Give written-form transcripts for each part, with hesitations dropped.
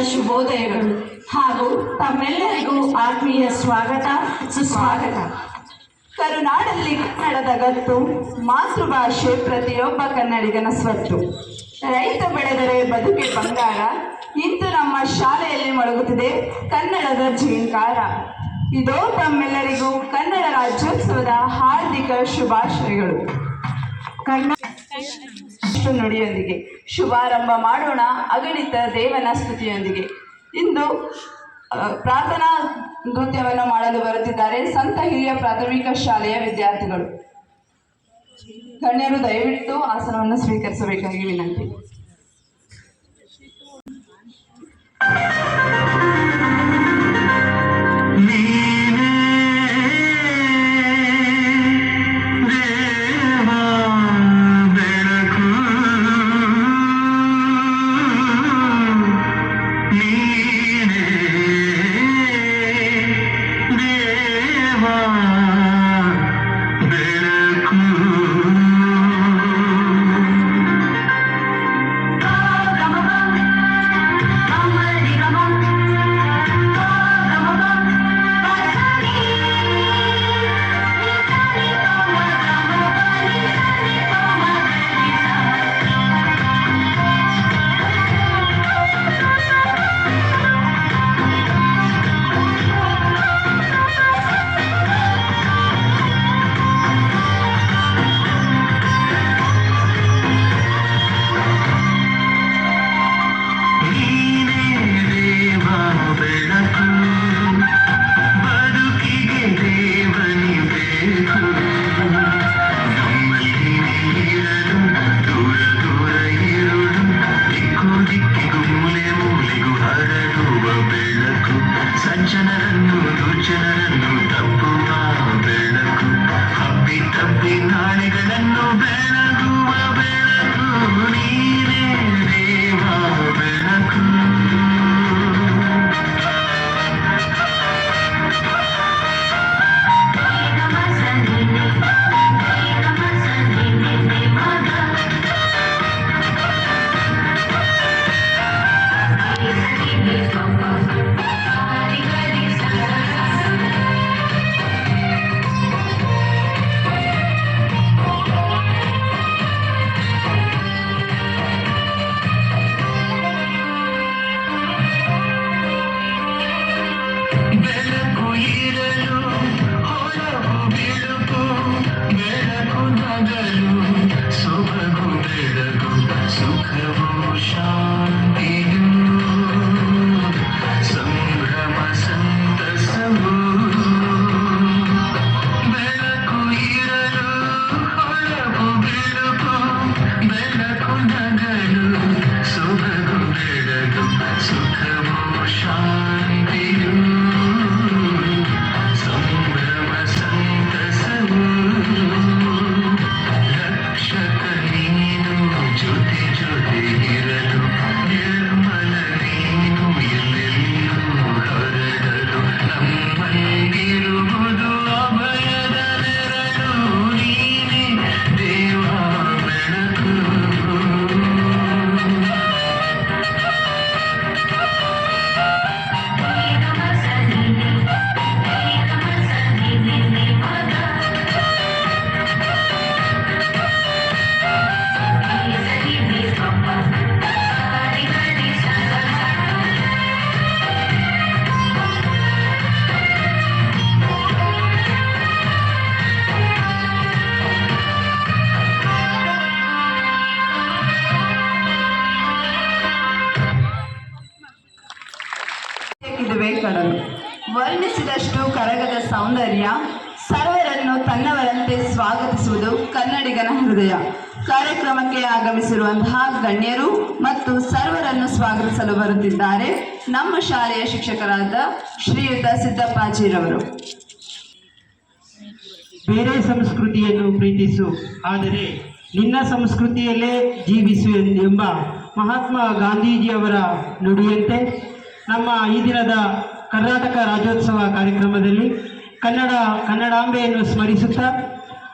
ಶುಭೋದಯಗಳು ಹಾಗೂ ತಮ್ಮೆಲ್ಲರಿಗೂ ಆತ್ಮೀಯ ಸ್ವಾಗತ ಸುಸ್ವಾಗತ. ಕರುನಾಡಲ್ಲಿ ಕನ್ನಡದ ಗತ್ತು, ಮಾತೃಭಾಷೆ ಪ್ರತಿಯೊಬ್ಬ ಕನ್ನಡಿಗನ ಸ್ವತ್ತು. ರೈತ ಬೆಳೆದರೆ ಬದುಕೆ ಬಂಗಾರ, ಇಂದು ನಮ್ಮ ಶಾಲೆಯಲ್ಲಿ ಮೊಳಗುತ್ತಿದೆ ಕನ್ನಡದ ಝೇಂಕಾರ. ಇದೋ ತಮ್ಮೆಲ್ಲರಿಗೂ ಕನ್ನಡ ರಾಜ್ಯೋತ್ಸವದ ಹಾರ್ದಿಕ ಶುಭಾಶಯಗಳು. ಕನ್ನಡ ನುಡಿಯೊಂದಿಗೆ ಶುಭಾರಂಭ ಮಾಡೋಣ ಅಗಣಿತ ದೇವನ ಸ್ತುತಿಯೊಂದಿಗೆ. ಇಂದು ಪ್ರಾರ್ಥನಾ ನೃತ್ಯವನ್ನು ಮಾಡಲು ಬರುತ್ತಿದ್ದಾರೆ ಸಂತ ಹಿರಿಯ ಪ್ರಾಥಮಿಕ ಶಾಲೆಯ ವಿದ್ಯಾರ್ಥಿಗಳು. ಗಣ್ಯರು ದಯವಿಟ್ಟು ಆಸನವನ್ನು ಸ್ವೀಕರಿಸಬೇಕಾಗಿ ವಿನಂತಿ. ಕಡಲು ವರ್ಣಿಸಿದಷ್ಟು ಕರಗದ ಸೌಂದರ್ಯ, ಸರ್ವರನ್ನು ತನ್ನವರಂತೆ ಸ್ವಾಗತಿಸುವುದು ಕನ್ನಡಿಗನ ಹೃದಯ. ಕಾರ್ಯಕ್ರಮಕ್ಕೆ ಆಗಮಿಸಿರುವಂತಹ ಗಣ್ಯರು ಮತ್ತು ಸರ್ವರನ್ನು ಸ್ವಾಗತಿಸಲು ಬರುತ್ತಿದ್ದಾರೆ ನಮ್ಮ ಶಾಲೆಯ ಶಿಕ್ಷಕರಾದ ಶ್ರೀಯುತ ಸಿದ್ದಪ್ಪಾಜಿರವರು. ಬೇರೆ ಸಂಸ್ಕೃತಿಯನ್ನು ಪ್ರೀತಿಸು, ಆದರೆ ನಿನ್ನ ಸಂಸ್ಕೃತಿಯಲ್ಲೇ ಜೀವಿಸು ಎಂಬ ಮಹಾತ್ಮ ಗಾಂಧೀಜಿಯವರ ನುಡಿಯಂತೆ ನಮ್ಮ ಈ ದಿನದ ಕರ್ನಾಟಕ ರಾಜ್ಯೋತ್ಸವ ಕಾರ್ಯಕ್ರಮದಲ್ಲಿ ಕನ್ನಡಾಂಬೆಯನ್ನು ಸ್ಮರಿಸುತ್ತಾ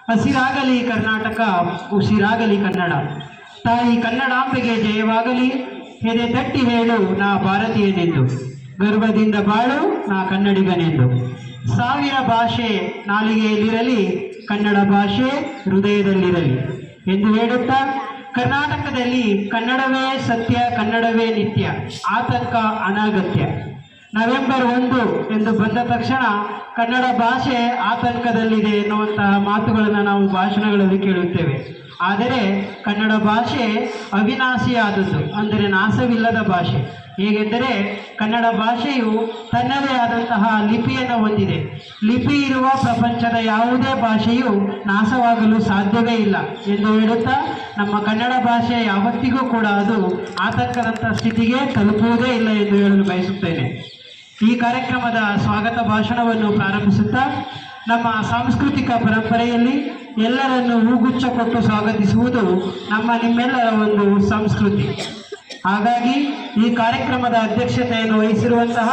ಹಸಿರಾಗಲಿ ಕರ್ನಾಟಕ, ಉಸಿರಾಗಲಿ ಕನ್ನಡ, ತಾಯಿ ಕನ್ನಡಾಂಬೆಗೆ ಜಯವಾಗಲಿ, ಎದೆ ತಟ್ಟಿ ಹೇಳು ನಾ ಭಾರತೀಯನೆಂದು, ಗರ್ವದಿಂದ ಬಾಳು ನಾ ಕನ್ನಡಿಗನೆಂದು. ಸಾವಿರ ಭಾಷೆ ನಾಲಿಗೆಯಲ್ಲಿರಲಿ, ಕನ್ನಡ ಭಾಷೆ ಹೃದಯದಲ್ಲಿರಲಿ ಎಂದು ಹೇಳುತ್ತಾ, ಕರ್ನಾಟಕದಲ್ಲಿ ಕನ್ನಡವೇ ಸತ್ಯ, ಕನ್ನಡವೇ ನಿತ್ಯ, ಆತಂಕ ಅನಗತ್ಯ. ನವೆಂಬರ್ 1 ಎಂದು ಬಂದ ತಕ್ಷಣ ಕನ್ನಡ ಭಾಷೆ ಆತಂಕದಲ್ಲಿದೆ ಎನ್ನುವಂತಹ ಮಾತುಗಳನ್ನು ನಾವು ಭಾಷಣಗಳಲ್ಲಿ ಕೇಳುತ್ತೇವೆ. ಆದರೆ ಕನ್ನಡ ಭಾಷೆ ಅವಿನಾಶಿಯಾದದ್ದು, ಅಂದರೆ ನಾಶವಿಲ್ಲದ ಭಾಷೆ. ಹೇಗೆಂದರೆ ಕನ್ನಡ ಭಾಷೆಯು ತನ್ನದೇ ಆದಂತಹ ಲಿಪಿಯನ್ನು ಹೊಂದಿದೆ. ಲಿಪಿ ಇರುವ ಪ್ರಪಂಚದ ಯಾವುದೇ ಭಾಷೆಯು ನಾಶವಾಗಲು ಸಾಧ್ಯವೇ ಇಲ್ಲ ಎಂದು ಹೇಳುತ್ತಾ, ನಮ್ಮ ಕನ್ನಡ ಭಾಷೆ ಯಾವತ್ತಿಗೂ ಕೂಡ ಅದು ಆತಂಕದಂಥ ಸ್ಥಿತಿಗೆ ತಲುಪುವುದೇ ಇಲ್ಲ ಎಂದು ಹೇಳಲು ಬಯಸುತ್ತೇನೆ. ಈ ಕಾರ್ಯಕ್ರಮದ ಸ್ವಾಗತ ಭಾಷಣವನ್ನು ಪ್ರಾರಂಭಿಸುತ್ತಾ, ನಮ್ಮ ಸಾಂಸ್ಕೃತಿಕ ಪರಂಪರೆಯಲ್ಲಿ ಎಲ್ಲರನ್ನು ಹೂಗುಚ್ಛ ಕೊಟ್ಟು ಸ್ವಾಗತಿಸುವುದು ನಿಮ್ಮೆಲ್ಲರ ಒಂದು ಸಂಸ್ಕೃತಿ. ಹಾಗಾಗಿ ಈ ಕಾರ್ಯಕ್ರಮದ ಅಧ್ಯಕ್ಷತೆಯನ್ನು ವಹಿಸಿರುವಂತಹ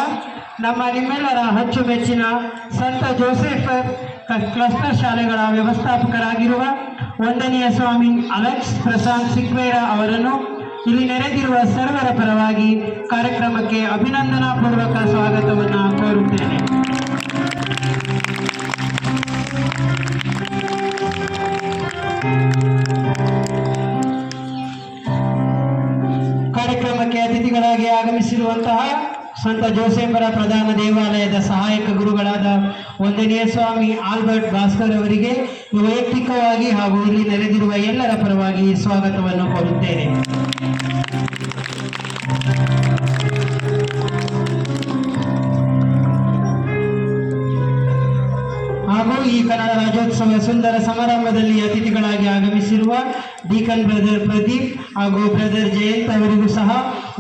ನಿಮ್ಮೆಲ್ಲರ ಅಚ್ಚುಮೆಚ್ಚಿನ ಸಂತ ಜೋಸೆಫರ್ ಕ್ಲಸ್ಟರ್ ಶಾಲೆಗಳ ವ್ಯವಸ್ಥಾಪಕರಾಗಿರುವ ವಂದನೀಯ ಸ್ವಾಮಿ ಅಲೆಕ್ಸ್ ಪ್ರಶಾಂತ್ ಸಿಕ್ವೇರ ಅವರನ್ನು ಇಲ್ಲಿ ನೆರೆದಿರುವ ಸರ್ವರ ಪರವಾಗಿ ಕಾರ್ಯಕ್ರಮಕ್ಕೆ ಅಭಿನಂದನಾ ಪೂರ್ವಕ ಸ್ವಾಗತವನ್ನು ಕೋರುತ್ತೇನೆ. ಕಾರ್ಯಕ್ರಮಕ್ಕೆ ಅತಿಥಿಗಳಾಗಿ ಆಗಮಿಸಿರುವಂತಹ ಸಂತ ಜೋಸೆಫರ ಪ್ರಧಾನ ದೇವಾಲಯದ ಸಹಾಯಕ ಗುರುಗಳಾದ ವಂದನೀಯ ಸ್ವಾಮಿ ಆಲ್ಬರ್ಟ್ ಭಾಸ್ಕರ್ ಅವರಿಗೆ ವೈಯಕ್ತಿಕವಾಗಿ ಹಾಗೂ ಇಲ್ಲಿ ನೆರೆದಿರುವ ಎಲ್ಲರ ಪರವಾಗಿ ಸ್ವಾಗತವನ್ನು ಕೋರುತ್ತೇನೆ. ಹಾಗೂ ಈ ಕನ್ನಡ ರಾಜ್ಯೋತ್ಸವ ಸುಂದರ ಸಮಾರಂಭದಲ್ಲಿ ಅತಿಥಿಗಳಾಗಿ ಆಗಮಿಸಿರುವ ಡೀಕನ್ ಬ್ರದರ್ ಪ್ರದೀಪ್ ಹಾಗೂ ಬ್ರದರ್ ಜಯಂತ್ ಅವರಿಗೂ ಸಹ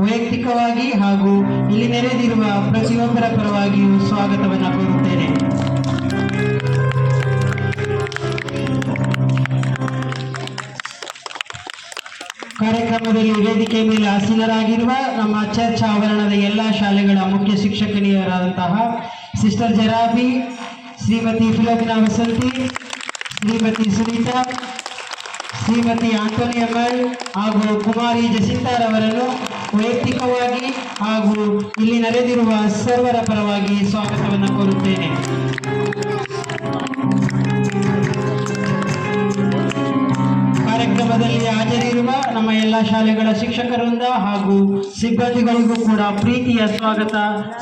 ವೈಯಕ್ತಿಕವಾಗಿ ಹಾಗೂ ಇಲ್ಲಿ ನೆರೆದಿರುವ ಪ್ರತಿಯೊಬ್ಬರ ಪರವಾಗಿಯೂ ಸ್ವಾಗತವನ್ನು ಕೋರುತ್ತೇನೆ. ಕಾರ್ಯಕ್ರಮದಲ್ಲಿ ವೇದಿಕೆ ಮೇಲೆ ಆಸೀನರಾಗಿರುವ ನಮ್ಮ ಚರ್ಚ್ ಆವರಣದ ಎಲ್ಲ ಶಾಲೆಗಳ ಮುಖ್ಯ ಶಿಕ್ಷಕನಿಯರಾದಂತಹ ಸಿಸ್ಟರ್ ಜರಾಬಿ, ಶ್ರೀಮತಿ ಫಿಲೋಮಿನಾ ವಸಂತಿ, ಶ್ರೀಮತಿ ಸುನೀತಾ, ಶ್ರೀಮತಿ ಆಂಟೋನಿಯಮ್ಮಳ್ ಹಾಗೂ ಕುಮಾರಿ ಜಸಿಂತಾರವರನ್ನು ವೈಯಕ್ತಿಕವಾಗಿ ಹಾಗೂ ಇಲ್ಲಿ ನೆರೆದಿರುವ ಸರ್ವರ ಪರವಾಗಿ ಸ್ವಾಗತವನ್ನು ಕೋರುತ್ತೇನೆ. ಕಾರ್ಯಕ್ರಮದಲ್ಲಿ ಹಾಜರಿರುವ ನಮ್ಮ ಎಲ್ಲ ಶಾಲೆಗಳ ಶಿಕ್ಷಕರಿಂದ ಹಾಗೂ ಸಿಬ್ಬಂದಿಗಳಿಗೂ ಕೂಡ ಪ್ರೀತಿಯ ಸ್ವಾಗತ,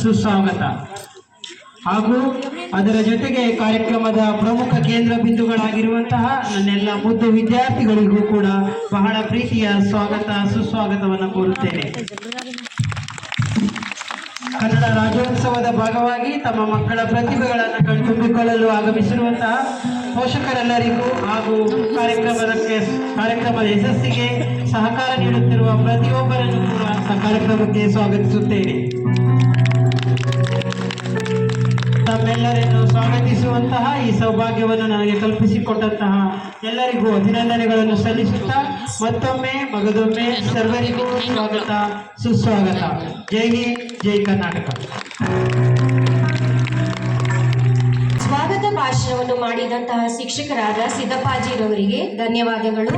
ಸುಸ್ವಾಗತ. ಹಾಗೂ ಅದರ ಜೊತೆಗೆ ಕಾರ್ಯಕ್ರಮದ ಪ್ರಮುಖ ಕೇಂದ್ರ ಬಿಂದುಗಳಾಗಿರುವಂತಹ ನನ್ನೆಲ್ಲ ಮುದ್ದು ವಿದ್ಯಾರ್ಥಿಗಳಿಗೂ ಕೂಡ ಬಹಳ ಪ್ರೀತಿಯ ಸ್ವಾಗತ, ಸುಸ್ವಾಗತವನ್ನು ಕೋರುತ್ತೇನೆ. ಕನ್ನಡ ರಾಜ್ಯೋತ್ಸವದ ಭಾಗವಾಗಿ ತಮ್ಮ ಮಕ್ಕಳ ಪ್ರತಿಭೆಗಳನ್ನು ಕಣ್ತುಂಬಿಕೊಳ್ಳಲು ಆಗಮಿಸಿರುವಂತಹ ಪೋಷಕರೆಲ್ಲರಿಗೂ ಹಾಗೂ ಕಾರ್ಯಕ್ರಮದ ಯಶಸ್ಸಿಗೆ ಸಹಕಾರ ನೀಡುತ್ತಿರುವ ಪ್ರತಿಯೊಬ್ಬರನ್ನು ಕೂಡ ಕಾರ್ಯಕ್ರಮಕ್ಕೆ ಸ್ವಾಗತಿಸುತ್ತೇನೆ. ತಮ್ಮೆಲ್ಲರನ್ನು ಸ್ವಾಗತಿಸುವಂತಹ ಈ ಸೌಭಾಗ್ಯವನ್ನು ನನಗೆ ಕಲ್ಪಿಸಿಕೊಟ್ಟಂತಹ ಎಲ್ಲರಿಗೂ ಅಭಿನಂದನೆಗಳನ್ನು ಸಲ್ಲಿಸುತ್ತಾ ಮತ್ತೊಮ್ಮೆ ಮಗದೊಮ್ಮೆ ಸರ್ವರಿಗೂ ಸ್ವಾಗತ, ಸುಸ್ವಾಗತ. ಜೈ ಹಿಂದ್, ಜೈ ಕರ್ನಾಟಕ. ಸ್ವಾಗತ ಭಾಷಣವನ್ನು ಮಾಡಿದಂತಹ ಶಿಕ್ಷಕರಾದ ಸಿದ್ದಪ್ಪಾಜಿರವರಿಗೆ ಧನ್ಯವಾದಗಳು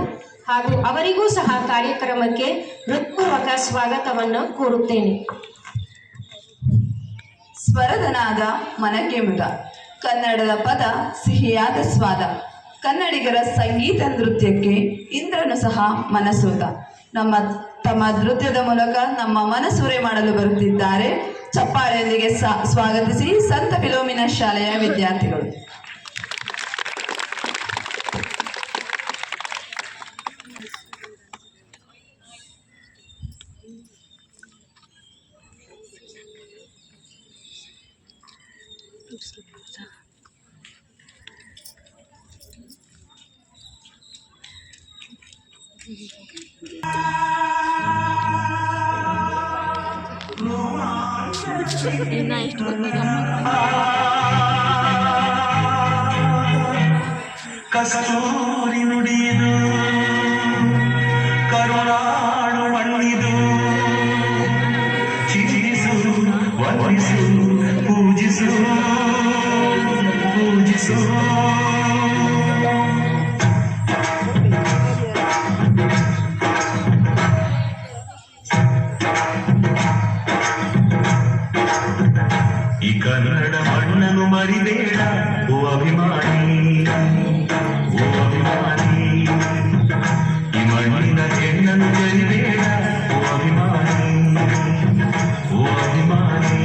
ಹಾಗೂ ಅವರಿಗೂ ಸಹ ಕಾರ್ಯಕ್ರಮಕ್ಕೆ ಹೃತ್ಪೂರ್ವಕ ಸ್ವಾಗತವನ್ನು ಕೋರುತ್ತೇನೆ. ಸ್ವರದ ನಾದ ಮನಕ್ಕೆ ಮುದ, ಕನ್ನಡದ ಪದ ಸಿಹಿಯಾದ ಸ್ವಾದ, ಕನ್ನಡಿಗರ ಸಂಗೀತ ನೃತ್ಯಕ್ಕೆ ಇಂದ್ರನು ಸಹ ಮನಸೋತ. ತಮ್ಮ ನೃತ್ಯದ ಮೂಲಕ ನಮ್ಮ ಮನಸೂರೆ ಮಾಡಲು ಬರುತ್ತಿದ್ದಾರೆ. ಚಪ್ಪಾಳೆಯೊಂದಿಗೆ ಸ್ವಾಗತಿಸಿ ಸಂತ ಫಿಲೋಮಿನಾ ಶಾಲೆಯ ವಿದ್ಯಾರ್ಥಿಗಳು. ಕಸ್ತೂರಿ ನುಡಿದು ಕರುಣಾಳು ಮಣ್ಣಿದು, ಚಿಜಿಸು ವಂದಿಸು ಪೂಜಿಸು ಪೂಜಿಸು. ಮಣ್ಣಿನ ಹೆಣ್ಣನ್ನು ಜರಿಬೇಡ ಓ ಅಭಿಮಾನಿ, ಓ ಅಭಿಮಾನಿ.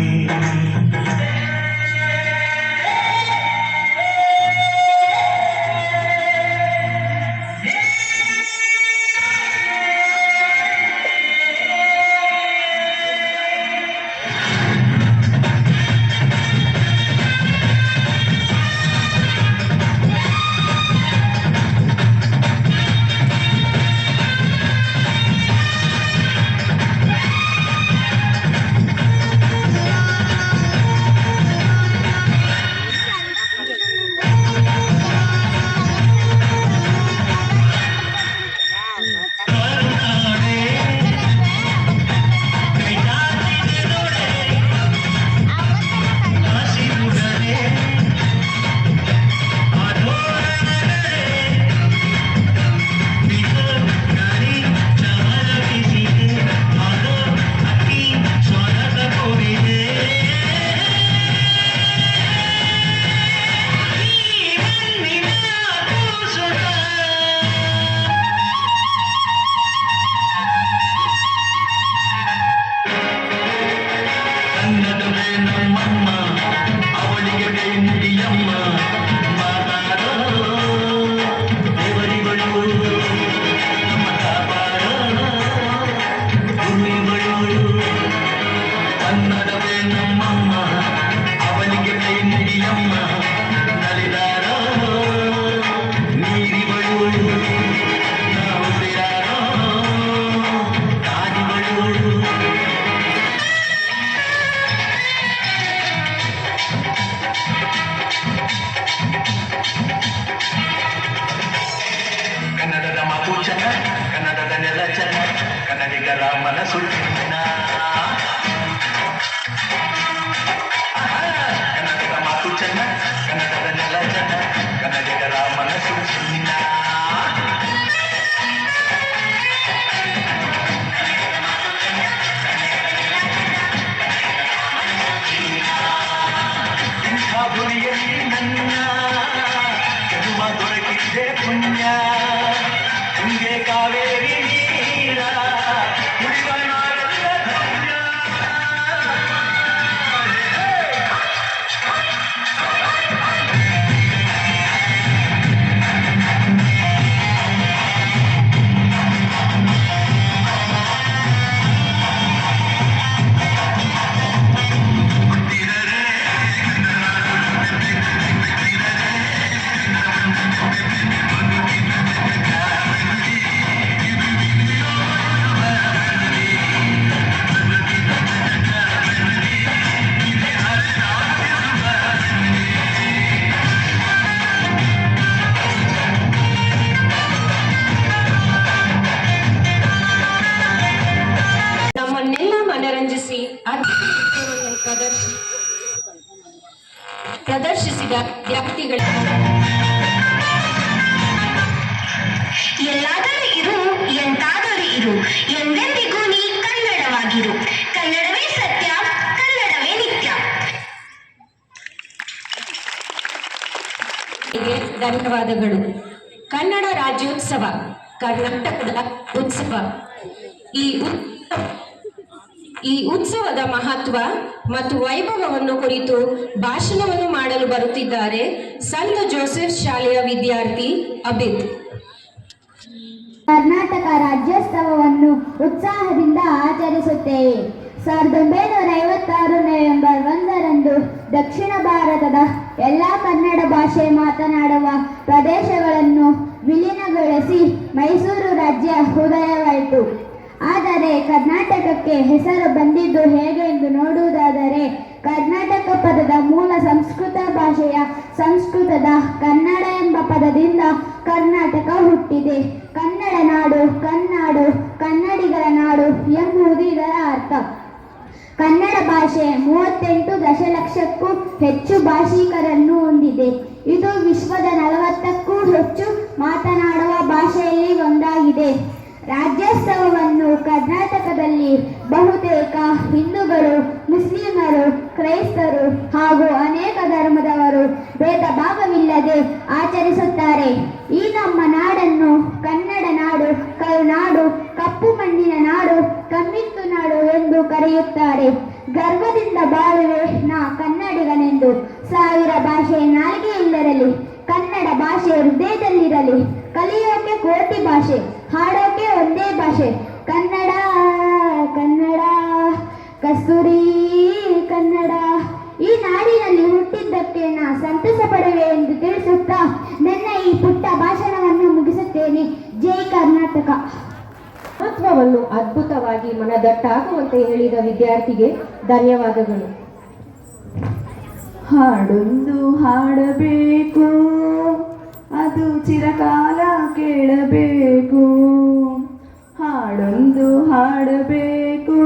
ಕನ್ನಡವೇ ನಮ್ಮಮ್ಮ, ಅವಳಿಗೆ ಬೆಂಕಿಯಮ್ಮ. ಮಾತಾಡೋ ದೇವರಿಗಳು, ನಮ್ಮ ಕಾಪಾಡೋ ಗುರುಗಳು. ಕನ್ನಡವೇ ನಮ್ಮಮ್ಮ, ಅವಳಿಗೆ ಬೆಂಕಿಯಮ್ಮ. ನಲಿದಾರೋ ನೀರಿಗಳು, ನಾವು ಯಾರೋ ಕಾಡಿಗಳು. ಕನ್ನಡದ ಮಾತು ಚೆನ್ನ, ಕನ್ನಡದ ನೆಲ ಚೆನ್ನ, ಕನ್ನಡಿಗರ ಮನಸ್ಸು ಚೆನ್ನ. ಕನ್ನಡದ ಮಾತು ಚೆನ್ನ, ಕನ್ನಡದ ನೆಲ ಚೆನ್ನ, ಕನ್ನಡಿಗರ ಮನಸ್ಸು ಚೆನ್ನ. ಇಂಥ ಗುರಿಯಲ್ಲಿ ನನ್ನ ಜನ್ಮ ದೊರಕಿದೆ ಪುಣ್ಯ. ಹಿಂಗೆ ಕಾವೇರಿ ನೀರ ಕುಡಿವ ನಾವೆಲ್ಲ ಧನ್ಯ. ನಮ್ಮನ್ನೆಲ್ಲ ಮನರಂಜಿಸಿ ಪ್ರದರ್ಶಿಸಿದ ವ್ಯಕ್ತಿಗಳ ಎಲ್ಲಾದರೂ ಇರು, ಎಂತಾದರೂ ಇರು, ಎಂದೆಂದಿಗೂ ನೀ ಕನ್ನಡವಾಗಿರು. ಕನ್ನಡವೇ ಸತ್ಯ, ಕನ್ನಡವೇ ನಿತ್ಯ. ಧನ್ಯವಾದಗಳು. ಕನ್ನಡ ರಾಜ್ಯೋತ್ಸವ ಕರ್ನಾಟಕದ ಉತ್ಸವ. ಈ ಉತ್ಸವದ ಮಹತ್ವ ಮತ್ತು ವೈಭವವನ್ನು ಕುರಿತು ಭಾಷಣವನ್ನು ಮಾಡಲು ಬರುತ್ತಿದ್ದಾರೆ ಸಂತ ಜೋಸೆಫ್ ಶಾಲೆಯ ವಿದ್ಯಾರ್ಥಿ ಅಬಿದ್. ಕರ್ನಾಟಕ ರಾಜ್ಯೋತ್ಸವವನ್ನು ಉತ್ಸಾಹದಿಂದ ಆಚರಿಸುತ್ತೇವೆ. 1956 ನವೆಂಬರ್ 1ರಂದು ದಕ್ಷಿಣ ಭಾರತದ ಎಲ್ಲ ಕನ್ನಡ ಭಾಷೆ ಮಾತನಾಡುವ ಪ್ರದೇಶಗಳನ್ನು ವಿಲೀನಗೊಳಿಸಿ ಮೈಸೂರು ರಾಜ್ಯ ಉದಯವಾಯಿತು. ಆದರೆ ಕರ್ನಾಟಕಕ್ಕೆ ಹೆಸರು ಬಂದಿದ್ದು ಹೇಗೆ ಎಂದು ನೋಡುವುದಾದರೆ, ಕರ್ನಾಟಕ ಪದದ ಮೂಲ ಸಂಸ್ಕೃತ ಭಾಷೆಯ ಸಂಸ್ಕೃತದ ಕನ್ನಡ ಎಂಬ ಪದದಿಂದ ಕರ್ನಾಟಕ ಹುಟ್ಟಿದೆ. ಕನ್ನಡ ನಾಡು, ಕನ್ನಾಡು, ಕನ್ನಡಿಗರ ನಾಡು ಎಂಬುದು ಇದರ ಅರ್ಥ. ಕನ್ನಡ ಭಾಷೆ 38 ದಶಲಕ್ಷಕ್ಕೂ ಹೆಚ್ಚು ಭಾಷಿಕರನ್ನು ಹೊಂದಿದೆ. ಇದು ವಿಶ್ವದ 40ಕ್ಕೂ ಹೆಚ್ಚು ಮಾತನಾಡುವ ಭಾಷೆಯಲ್ಲಿ ಒಂದಾಗಿದೆ. ರಾಜ್ಯೋತ್ಸವವನ್ನು ಕರ್ನಾಟಕದಲ್ಲಿ ಬಹುತೇಕ ಹಿಂದೂಗಳು, ಮುಸ್ಲಿಮರು, ಕ್ರೈಸ್ತರು ಹಾಗೂ ಅನೇಕ ಧರ್ಮದವರು ಭೇದ ಭಾವವಿಲ್ಲದೆ ಆಚರಿಸುತ್ತಾರೆ. ಈ ನಮ್ಮ ನಾಡನ್ನು ಕನ್ನಡ ನಾಡು, ಕರುನಾಡು, ಕಪ್ಪು ಮಣ್ಣಿನ ನಾಡು, ಕಮ್ಮಿತ್ತು ನಾಡು ಎಂದು ಕರೆಯುತ್ತಾರೆ. ಗರ್ವದಿಂದ ಬಾಳುವೆ ನಾ ಕನ್ನಡಿಗನೆಂದು. ಸಾವಿರ ಭಾಷೆ ನಾಲಿಗೆಯಿಲ್ಲರಲಿ, ಕನ್ನಡ ಭಾಷೆ ಹೃದಯದಲ್ಲಿರಲಿ. ಕಲಿಯೋಕೆ ಕೋಟಿ ಭಾಷೆ, ಹಾಡೋಕೆ ಒಂದೇ ಭಾಷೆ. ಕನ್ನಡ ಕನ್ನಡ ಕಸ್ತೂರಿ ಕನ್ನಡ. ಈ ನಾಡಿನಲ್ಲಿ ಹುಟ್ಟಿದ್ದಕ್ಕೆ ನಾ ಸಂತಸ ಪಡುವೆ ಎಂದು ತಿಳಿಸುತ್ತಾ ನನ್ನ ಈ ಪುಟ್ಟ ಭಾಷಣವನ್ನು ಮುಗಿಸುತ್ತೇನೆ. ಜೈ ಕರ್ನಾಟಕ. ಮಹತ್ವವನ್ನು ಅದ್ಭುತವಾಗಿ ಮನದಟ್ಟಾಗುವಂತೆ ಹೇಳಿದ ವಿದ್ಯಾರ್ಥಿಗೆ ಧನ್ಯವಾದಗಳು. ಹಾಡೊಂದು ಹಾಡಬೇಕು, ಅದು ಚಿರಕಾಲ ಕೇಳಬೇಕು. ಹಾಡೊಂದು ಹಾಡಬೇಕು,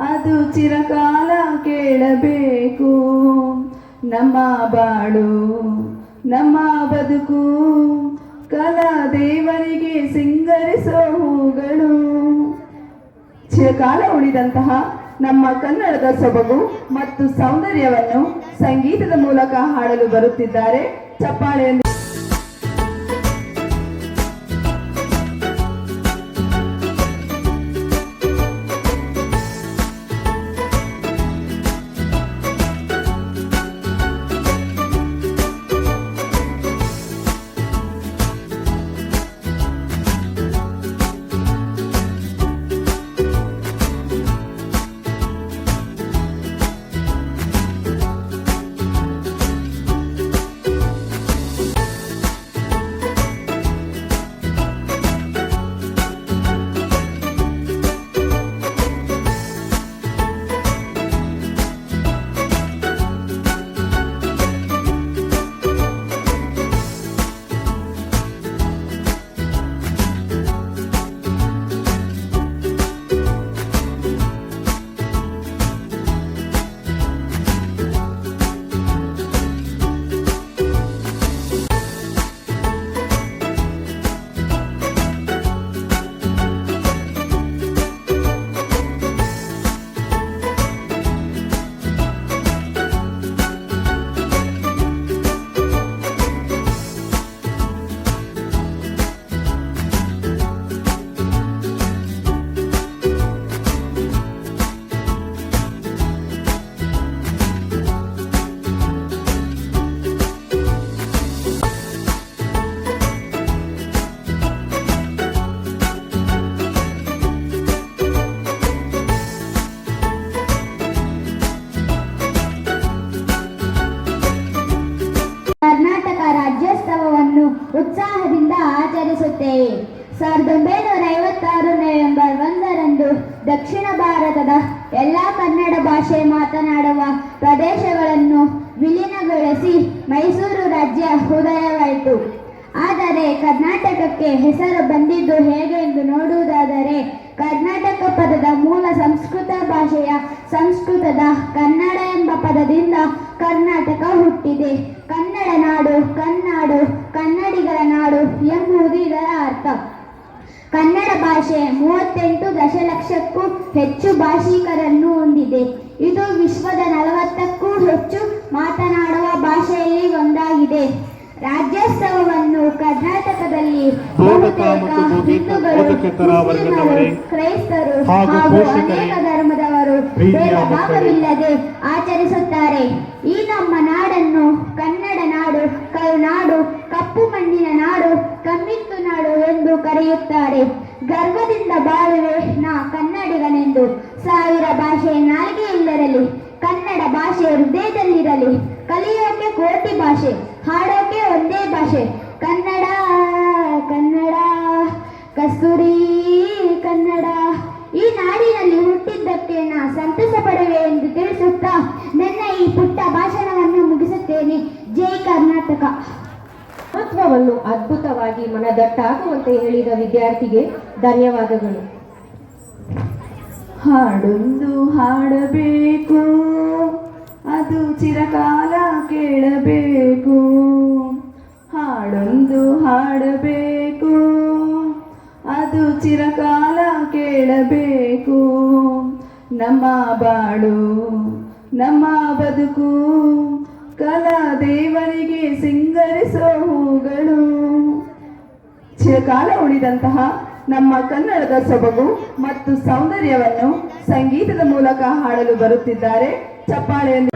ಅದು ಚಿರಕಾಲ ಕೇಳಬೇಕು. ನಮ್ಮ ಬಾಳು, ನಮ್ಮ ಬದುಕು, ಕಲಾ ದೇವರಿಗೆ ಸಿಂಗರಿಸೋ ಹೂಗಳು. ಚಿರಕಾಲ ಉಳಿದಂತಹ ನಮ್ಮ ಕನ್ನಡದ ಸೊಬಗು ಮತ್ತು ಸೌಂದರ್ಯವನ್ನು ಸಂಗೀತದ ಮೂಲಕ ಹಾಡಲು ಬರುತ್ತಿದ್ದಾರೆ. ಚಪ್ಪಾಳೆಯಲ್ಲಿ ಉತ್ಸಾಹದಿಂದ ಆಚರಿಸುತ್ತೇವೆ. 1956 ನವೆಂಬರ್ 1ರಂದು ದಕ್ಷಿಣ ಭಾರತದ ಎಲ್ಲ ಕನ್ನಡ ಭಾಷೆ ಮಾತನಾಡುವ ಪ್ರದೇಶಗಳನ್ನು ವಿಲೀನಗೊಳಿಸಿ ಮೈಸೂರು ರಾಜ್ಯ ಉದಯವಾಯಿತು. ಆದರೆ ಕರ್ನಾಟಕಕ್ಕೆ ಹೆಸರು ಬಂದಿದ್ದು ಹೇಗೆ ಎಂದು ನೋಡುವುದಾದರೆ, ಕರ್ನಾಟಕ ಪದದ ಮೂಲ ಸಂಸ್ಕೃತ ಭಾಷೆಯ ಸಂಸ್ಕೃತದ ಕನ್ನಡ ಎಂಬ ಪದದಿಂದ ಕರ್ನಾಟಕ ಹುಟ್ಟಿದೆ. ಕನ್ನಡ ನಾಡು, ಕನ್ನಾಡು, ಕನ್ನಡಿಗರ ನಾಡು ಎಂಬುದು ಇದರ ಅರ್ಥ. ಕನ್ನಡ ಭಾಷೆ 38 ದಶಲಕ್ಷಕ್ಕೂ ಹೆಚ್ಚು ಭಾಷಿಕರನ್ನು ಹೊಂದಿದೆ. ಇದು ವಿಶ್ವದ 40ಕ್ಕೂ ಹೆಚ್ಚು ಮಾತನಾಡುವ ಭಾಷೆಯಲ್ಲಿ ಒಂದಾಗಿದೆ. ರಾಜ್ಯೋತ್ಸವವನ್ನು ಕರ್ನಾಟಕದಲ್ಲಿ ಬಹುತೇಕ ಹಿಂದೂಗಳು, ಮುಸ್ಲಿಮರು, ಕ್ರೈಸ್ತರು ಹಾಗೂ ಅನೇಕ ಧರ್ಮದವರು ಭೇದ ಭಾವವಿಲ್ಲದೆ ಆಚರಿಸುತ್ತಾರೆ. ಈ ನಮ್ಮ ನಾಡನ್ನು ಕನ್ನಡ ನಾಡು, ಕರುನಾಡು, ಕಪ್ಪು ಮಣ್ಣಿನ ನಾಡು, ಕಮ್ಮಿತ್ತು ನಾಡು ಎಂದು ಕರೆಯುತ್ತಾರೆ. ಗರ್ವದಿಂದ ಬಾಳುವೆ ನಾ ಕನ್ನಡಿಗನೆಂದು. ಸಾವಿರ ಭಾಷೆ ನಾಲಿಗೆಯಿಲ್ಲರಲಿ, ಕನ್ನಡ ಭಾಷೆ ಹೃದಯದಲ್ಲಿರಲಿ. ಕಲಿಯೋಕೆ ಕೋಟಿ ಭಾಷೆ, ಹಾಡೋಕೆ ಒಂದೇ ಭಾಷೆ. ಕನ್ನಡ ಕನ್ನಡ ಕಸ್ತೂರಿ ಕನ್ನಡ. ಈ ನಾಡಿನಲ್ಲಿ ಹುಟ್ಟಿದ್ದಕ್ಕೆ ನಾ ಸಂತಸ ಪಡುವೆ ಎಂದು ತಿಳಿಸುತ್ತಾ ನನ್ನ ಈ ಪುಟ್ಟ ಭಾಷಣವನ್ನು ಮುಗಿಸುತ್ತೇನೆ. ಜೈ ಕರ್ನಾಟಕ. ಮಹತ್ವವನ್ನು ಅದ್ಭುತವಾಗಿ ಮನದಟ್ಟಾಗುವಂತೆ ಹೇಳಿದ ವಿದ್ಯಾರ್ಥಿಗೆ ಧನ್ಯವಾದಗಳು. ಹಾಡೊಂದು ಹಾಡಬೇಕು, ಅದು ಚಿರಕಾಲ ಕೇಳಬೇಕು. ಹಾಡೊಂದು ಹಾಡಬೇಕು, ಅದು ಮಾತು ಚಿರಕಾಲ ಕೇಳಬೇಕು. ನಮ್ಮ ಬಾಳು ನಮ್ಮ ಬದುಕು ಕಲಾ ದೇವರಿಗೆ ಸಿಂಗರಿಸೋ ಹೂಗಳು. ಚಿರಕಾಲ ಉಳಿದಂತಹ ನಮ್ಮ ಕನ್ನಡದ ಸೊಬಗು ಮತ್ತು ಸೌಂದರ್ಯವನ್ನು ಸಂಗೀತದ ಮೂಲಕ ಹಾಡಲು ಬರುತ್ತಿದ್ದಾರೆ. ಚಪ್ಪಾಳೆಯಲ್ಲಿ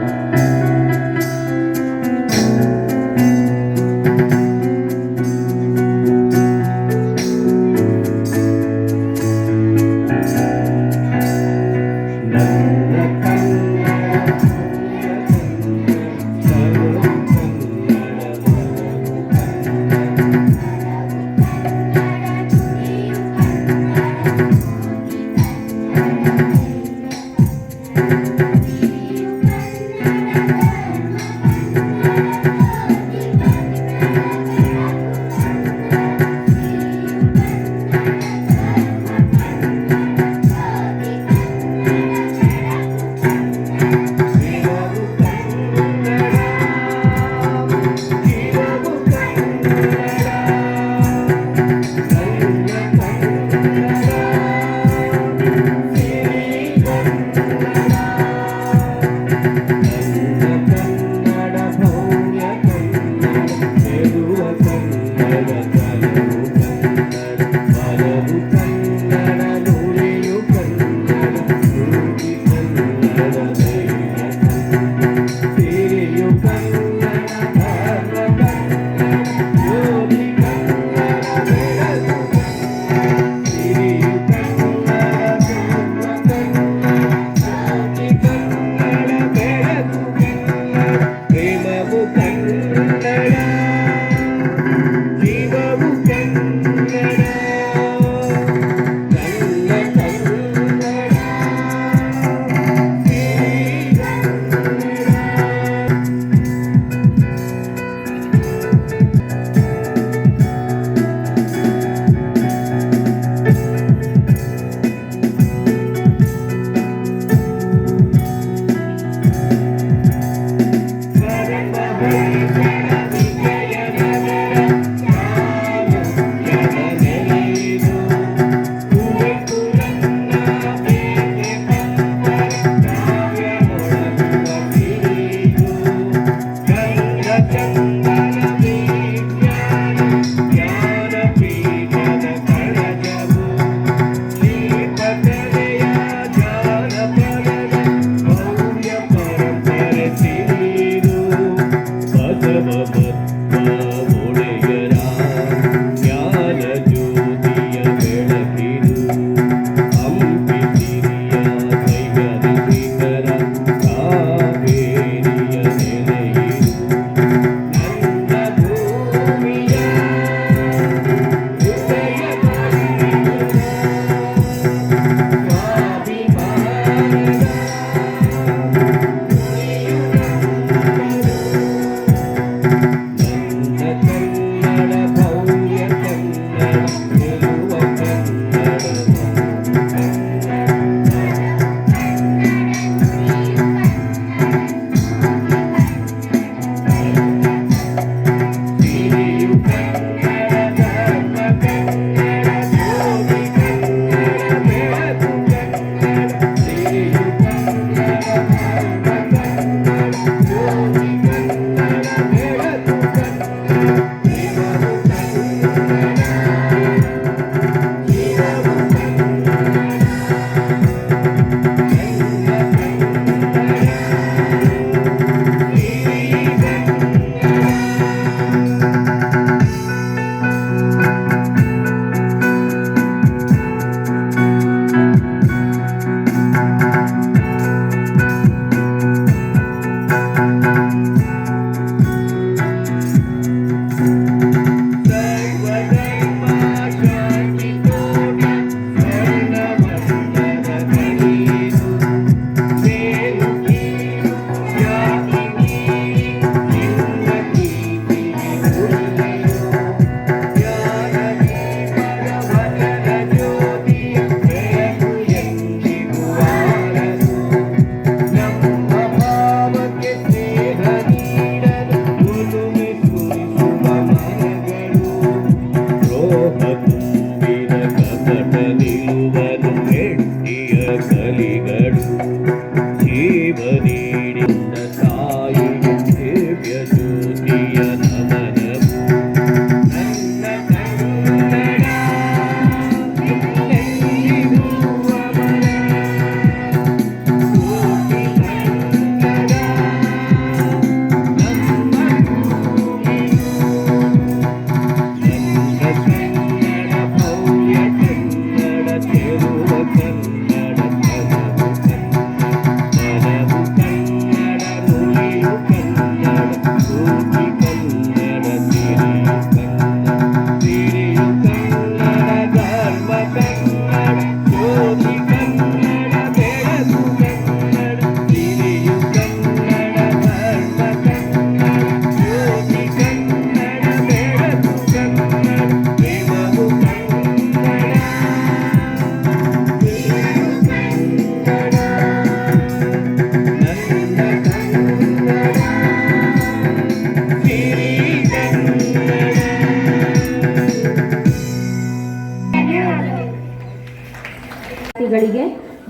ಗಳಿಗೆ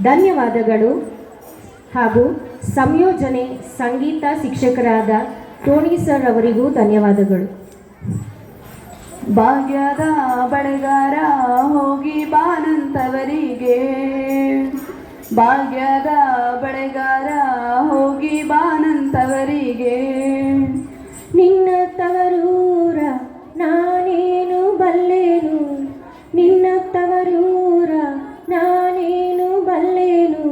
ಧನ್ಯವಾದಗಳು ಹಾಗೂ ಸಂಯೋಜನೆ ಸಂಗೀತ ಶಿಕ್ಷಕರಾದ ಟೋನಿ ಸರ್ ಅವರಿಗೂ ಧನ್ಯವಾದಗಳು. ಭಾಗ್ಯದ ಬಳೆಗಾರ ಹೋಗಿ ಬಾನಂತವರಿಗೆ, ಭಾಗ್ಯದ ಬಳೆಗಾರ ಹೋಗಿ ಬಾನಂತವರಿಗೆ. ನಿನ್ನ ತವರೂರ ನಾನೇನು ಬಲ್ಲೇನು, ನಿನ್ನ ತವರೂರ ನಾನೇನು ಬಲ್ಲೇನು.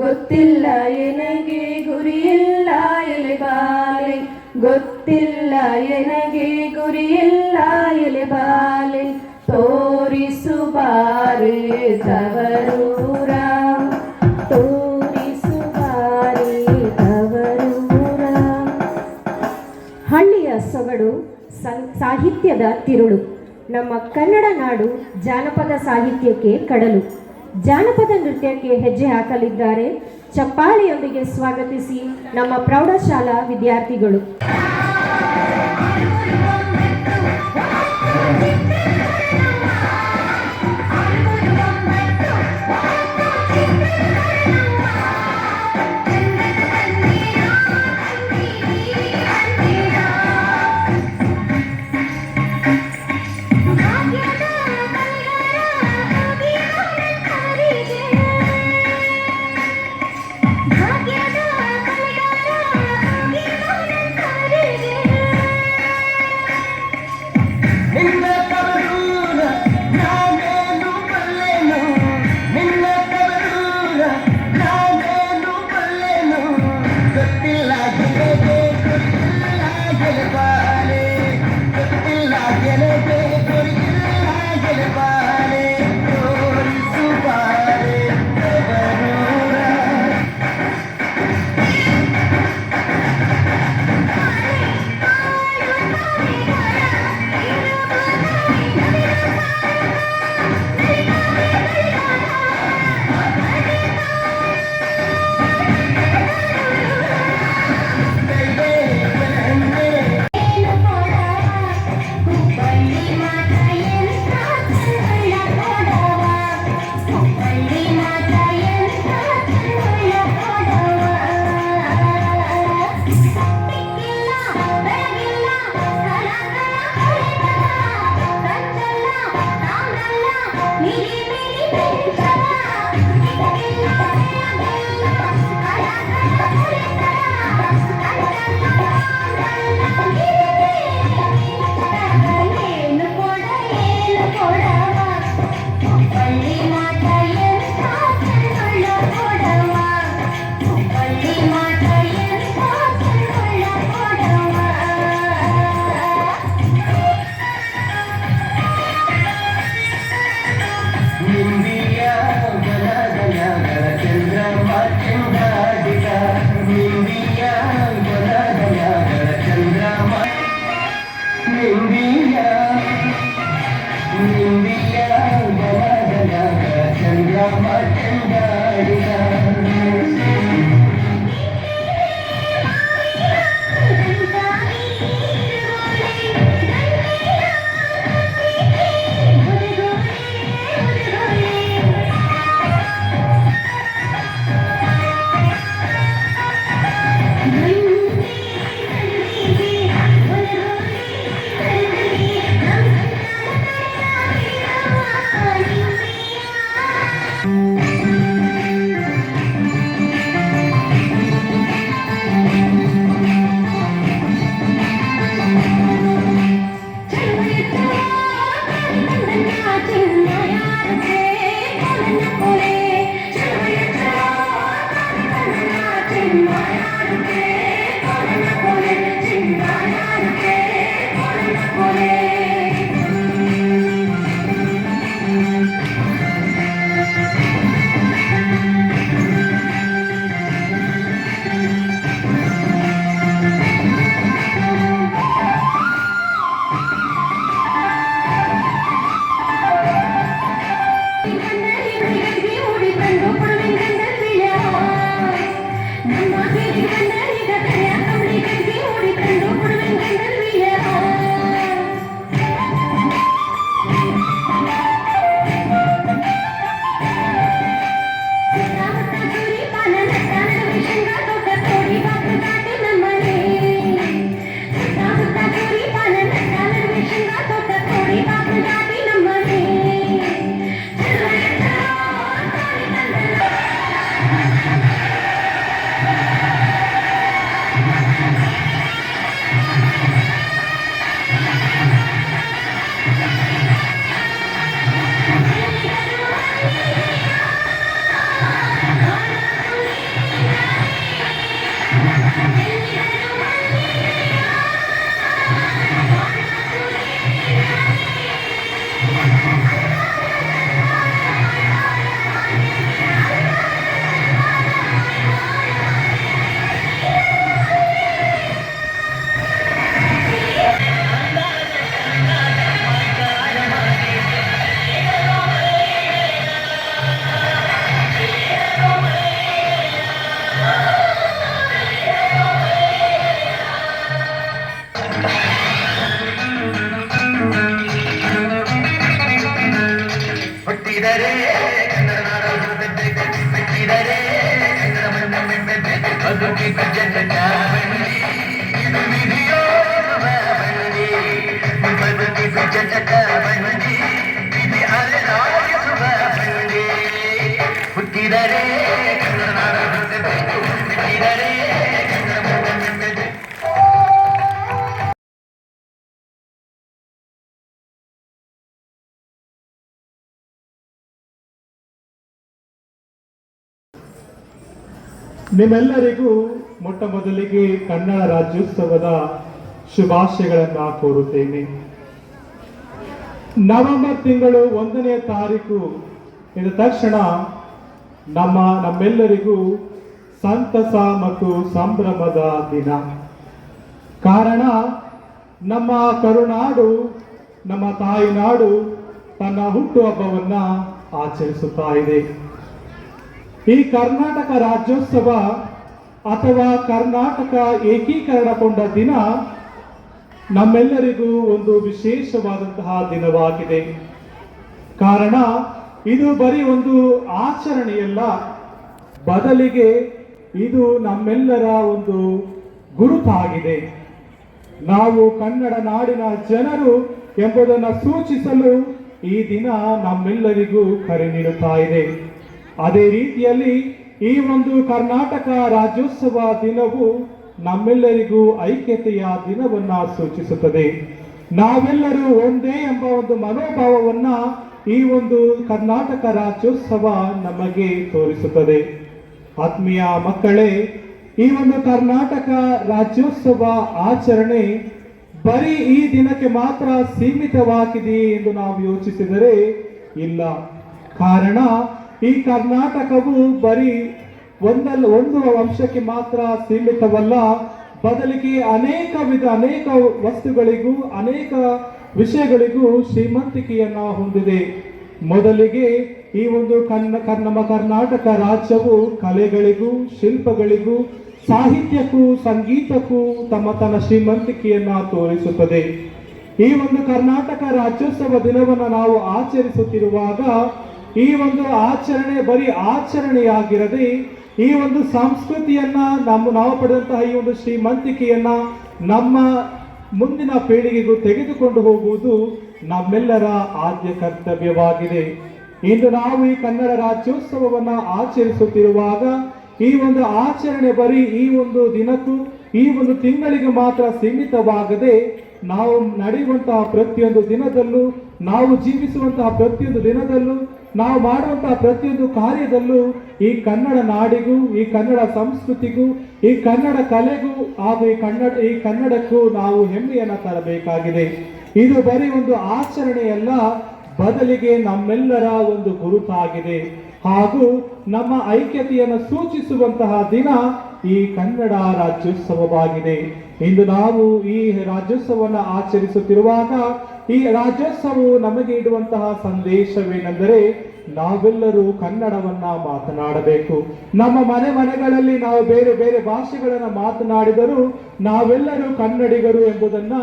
ಗೊತ್ತಿಲ್ಲ ಎನಗೆ ಗುರಿಯಿಲ್ಲ ಎಲೆಬಾಲೆ, ಗೊತ್ತಿಲ್ಲ ಎನಗೆ ಗುರಿಯಿಲ್ಲ ಎಲೆಬಾಲೆ. ತೋರಿಸು ಬಾರೆ ತವರೂರ, ತೋರಿಸು ಬಾರೆ ತವರೂರ. ಹಳ್ಳಿಯ ಸೊಗಡು ಸಾಹಿತ್ಯದ ತಿರುಳು. ನಮ್ಮ ಕನ್ನಡ ನಾಡು ಜಾನಪದ ಸಾಹಿತ್ಯಕ್ಕೆ ಕಡಲು. ಜಾನಪದ ನೃತ್ಯಕ್ಕೆ ಹೆಜ್ಜೆ ಹಾಕಲಿದ್ದಾರೆ. ಚಪ್ಪಾಳೆಯೊಂದಿಗೆ ಸ್ವಾಗತಿಸಿ ನಮ್ಮ ಪ್ರೌಢಶಾಲಾ ವಿದ್ಯಾರ್ಥಿಗಳು. ಹುಟ್ಟಿದರೆ ಕನ್ನಡ ಮಣ್ಣಿನ ಮೇಲೆ ಬದುಕಿದ ಜನಕ ಬಂಡಿ ಇದು ವಿಧಿಯೋರುವ ಬಂಡಿ ಬದುಕಿದ ಜನಕ ಬಂಡಿ ವಿಧಿ ಅಲೆದಾಡಿಸುವ ಬಂಡಿ ಹುಟ್ಟಿದರೆ ಕನ್ನಡ ನಾಡ ಹುಟ್ಟಬೇಕು ಹುಟ್ಟಿದರೆ ಕನ್ನಡ ಮಣ್ಣಿನ ಮೇಲೆ ನಿಮ್ಮೆಲ್ಲರಿಗೂ ಮೊಟ್ಟ ಮೊದಲಿಗೆ ಕನ್ನಡ ರಾಜ್ಯೋತ್ಸವದ ಶುಭಾಶಯಗಳನ್ನು ಕೋರುತ್ತೇನೆ. ನವೆಂಬರ್ ತಿಂಗಳು 1ನೇ ತಾರೀಕು ಇದ ತಕ್ಷಣ ನಮ್ಮೆಲ್ಲರಿಗೂ ಸಂತಸ ಮತ್ತು ಸಂಭ್ರಮದ ದಿನ. ಕಾರಣ ನಮ್ಮ ಕರುನಾಡು, ನಮ್ಮ ತಾಯಿನಾಡು ತನ್ನ ಹುಟ್ಟುಹಬ್ಬವನ್ನ ಆಚರಿಸುತ್ತಾ ಇದೆ. ಈ ಕರ್ನಾಟಕ ರಾಜ್ಯೋತ್ಸವ ಅಥವಾ ಕರ್ನಾಟಕ ಏಕೀಕರಣಗೊಂಡ ದಿನ ನಮ್ಮೆಲ್ಲರಿಗೂ ಒಂದು ವಿಶೇಷವಾದಂತಹ ದಿನವಾಗಿದೆ. ಕಾರಣ ಇದು ಬರೀ ಒಂದು ಆಚರಣೆಯಲ್ಲ, ಬದಲಿಗೆ ಇದು ನಮ್ಮೆಲ್ಲರ ಒಂದು ಗುರುತಾಗಿದೆ. ನಾವು ಕನ್ನಡ ನಾಡಿನ ಜನರು ಎಂಬುದನ್ನು ಸೂಚಿಸಲು ಈ ದಿನ ನಮ್ಮೆಲ್ಲರಿಗೂ ಕರೆ ನೀಡುತ್ತಾ ಇದೆ. ಅದೇ ರೀತಿಯಲ್ಲಿ ಈ ಒಂದು ಕರ್ನಾಟಕ ರಾಜ್ಯೋತ್ಸವ ದಿನವು ನಮ್ಮೆಲ್ಲರಿಗೂ ಐಕ್ಯತೆಯ ದಿನವನ್ನ ಸೂಚಿಸುತ್ತದೆ. ನಾವೆಲ್ಲರೂ ಒಂದೇ ಎಂಬ ಒಂದು ಮನೋಭಾವವನ್ನ ಈ ಒಂದು ಕರ್ನಾಟಕ ರಾಜ್ಯೋತ್ಸವ ನಮಗೆ ತೋರಿಸುತ್ತದೆ. ಆತ್ಮೀಯ ಮಕ್ಕಳೇ, ಈ ಒಂದು ಕರ್ನಾಟಕ ರಾಜ್ಯೋತ್ಸವ ಆಚರಣೆ ಬರೀ ಈ ದಿನಕ್ಕೆ ಮಾತ್ರ ಸೀಮಿತವಾಗಿದೆ ಎಂದು ನಾವು ಯೋಚಿಸಿದರೆ ಇಲ್ಲ. ಕಾರಣ ಈ ಕರ್ನಾಟಕವು ಬರೀ ಒಂದು ಅಂಶಕ್ಕೆ ಮಾತ್ರ ಸೀಮಿತವಲ್ಲ, ಬದಲಿಗೆ ಅನೇಕ ವಸ್ತುಗಳಿಗೂ ಅನೇಕ ವಿಷಯಗಳಿಗೂ ಶ್ರೀಮಂತಿಕೆಯನ್ನ ಹೊಂದಿದೆ. ಮೊದಲಿಗೆ ಈ ಒಂದು ನಮ್ಮ ಕರ್ನಾಟಕ ರಾಜ್ಯವು ಕಲೆಗಳಿಗೂ ಶಿಲ್ಪಗಳಿಗೂ ಸಾಹಿತ್ಯಕ್ಕೂ ಸಂಗೀತಕ್ಕೂ ತನ್ನ ಶ್ರೀಮಂತಿಕೆಯನ್ನ ತೋರಿಸುತ್ತದೆ. ಈ ಒಂದು ಕರ್ನಾಟಕ ರಾಜ್ಯೋತ್ಸವ ದಿನವನ್ನು ನಾವು ಆಚರಿಸುತ್ತಿರುವಾಗ ಈ ಒಂದು ಆಚರಣೆ ಬರೀ ಆಚರಣೆಯಾಗಿರದೆ ಈ ಒಂದು ಸಂಸ್ಕೃತಿಯನ್ನ ನಾವು ಪಡೆದಂತಹ ಈ ಒಂದು ಶ್ರೀಮಂತಿಕೆಯನ್ನ ನಮ್ಮ ಮುಂದಿನ ಪೀಳಿಗೆಗೂ ತೆಗೆದುಕೊಂಡು ಹೋಗುವುದು ನಮ್ಮೆಲ್ಲರ ಆದ್ಯ ಕರ್ತವ್ಯವಾಗಿದೆ. ಇಂದು ನಾವು ಈ ಕನ್ನಡ ರಾಜ್ಯೋತ್ಸವವನ್ನ ಆಚರಿಸುತ್ತಿರುವಾಗ ಈ ಒಂದು ಆಚರಣೆ ಬರೀ ಈ ಒಂದು ದಿನಕ್ಕೂ ಈ ಒಂದು ತಿಂಗಳಿಗೆ ಮಾತ್ರ ಸೀಮಿತವಾಗದೆ ನಾವು ನಡೆಯುವಂತಹ ಪ್ರತಿಯೊಂದು ದಿನದಲ್ಲೂ, ನಾವು ಜೀವಿಸುವಂತಹ ಪ್ರತಿಯೊಂದು ದಿನದಲ್ಲೂ, ನಾವು ಮಾಡುವಂತಹ ಪ್ರತಿಯೊಂದು ಕಾರ್ಯದಲ್ಲೂ ಈ ಕನ್ನಡ ನಾಡಿಗೂ, ಈ ಕನ್ನಡ ಸಂಸ್ಕೃತಿಗೂ, ಈ ಕನ್ನಡ ಕಲೆಗೂ ಹಾಗೂ ಈ ಕನ್ನಡಕ್ಕೂ ನಾವು ಹೆಮ್ಮೆಯನ್ನು ತರಬೇಕಾಗಿದೆ. ಇದು ಬರೀ ಒಂದು ಆಚರಣೆಯಲ್ಲ, ಬದಲಿಗೆ ನಮ್ಮೆಲ್ಲರ ಒಂದು ಗುರುತಾಗಿದೆ ಹಾಗೂ ನಮ್ಮ ಐಕ್ಯತೆಯನ್ನು ಸೂಚಿಸುವಂತಹ ದಿನ ಈ ಕನ್ನಡ ರಾಜ್ಯೋತ್ಸವವಾಗಿದೆ. ಇಂದು ನಾವು ಈ ರಾಜ್ಯೋತ್ಸವವನ್ನು ಆಚರಿಸುತ್ತಿರುವಾಗ ಈ ರಾಜ್ಯೋತ್ಸವವು ನಮಗೆ ಇಡುವಂತಹ ಸಂದೇಶವೇನೆಂದರೆ ನಾವೆಲ್ಲರೂ ಕನ್ನಡವನ್ನ ಮಾತನಾಡಬೇಕು. ನಮ್ಮ ಮನೆಗಳಲ್ಲಿ ನಾವು ಬೇರೆ ಬೇರೆ ಭಾಷೆಗಳನ್ನು ಮಾತನಾಡಿದರೂ ನಾವೆಲ್ಲರೂ ಕನ್ನಡಿಗರು ಎಂಬುದನ್ನ